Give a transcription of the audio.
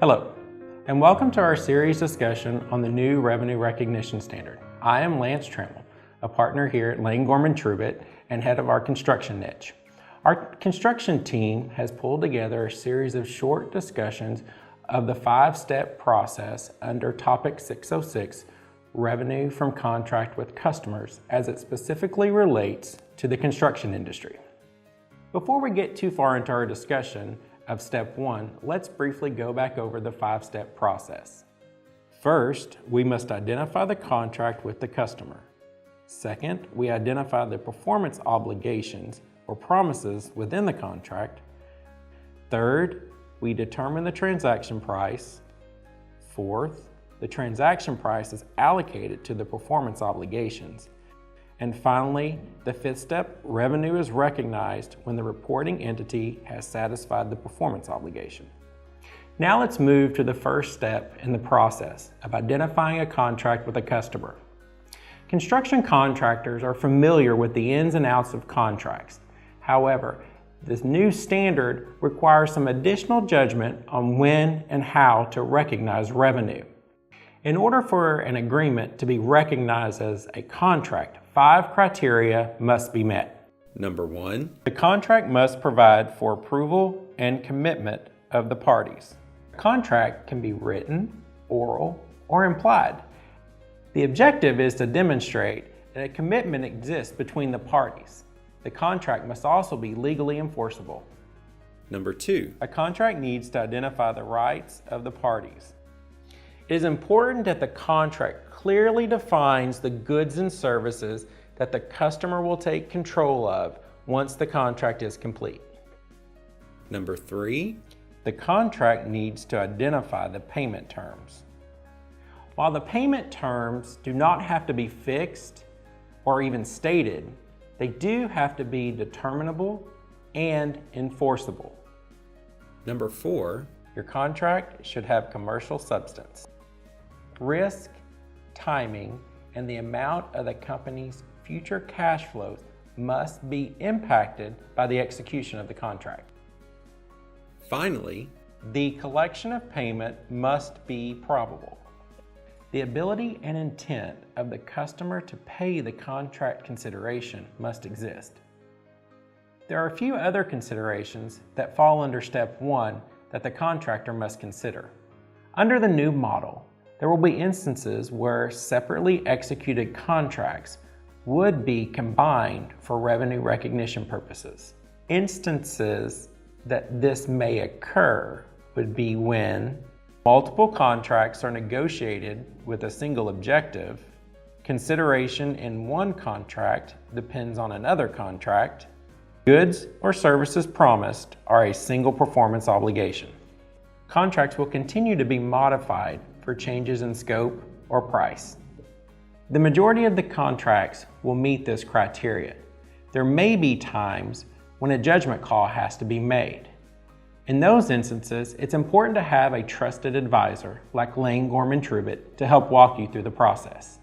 Hello, and welcome to our series discussion on the new revenue recognition standard. I am Lance Trammell, a partner here at Lane Gorman Trubitt and head of our construction niche. Our construction team has pulled together a series of short discussions of the 5-step process under Topic 606, Revenue from Contract with Customers, as it specifically relates to the construction industry. Before we get too far into our discussion of Step 1, let's briefly go back over the 5-step process. First, we must identify the contract with the customer. Second, we identify the performance obligations or promises within the contract. Third, we determine the transaction price. Fourth, the transaction price is allocated to the performance obligations. And finally, the 5th step, revenue is recognized when the reporting entity has satisfied the performance obligation. Now let's move to the first step in the process of identifying a contract with a customer. Construction contractors are familiar with the ins and outs of contracts. However, this new standard requires some additional judgment on when and how to recognize revenue. In order for an agreement to be recognized as a contract, 5 criteria must be met. Number 1, the contract must provide for approval and commitment of the parties. A contract can be written, oral, or implied. The objective is to demonstrate that a commitment exists between the parties. The contract must also be legally enforceable. Number 2, a contract needs to identify the rights of the parties. It is important that the contract clearly defines the goods and services that the customer will take control of once the contract is complete. Number 3, the contract needs to identify the payment terms. While the payment terms do not have to be fixed or even stated, they do have to be determinable and enforceable. Number 4, your contract should have commercial substance. Risk, timing, and the amount of the company's future cash flows must be impacted by the execution of the contract. Finally, the collection of payment must be probable. The ability and intent of the customer to pay the contract consideration must exist. There are a few other considerations that fall under Step 1 that the contractor must consider. Under the new model, there will be instances where separately executed contracts would be combined for revenue recognition purposes. Instances that this may occur would be when multiple contracts are negotiated with a single objective, consideration in one contract depends on another contract, goods or services promised are a single performance obligation. Contracts will continue to be modified for changes in scope or price. The majority of the contracts will meet this criteria. There may be times when a judgment call has to be made. In those instances, it's important to have a trusted advisor like Lane Gorman Trubitt to help walk you through the process.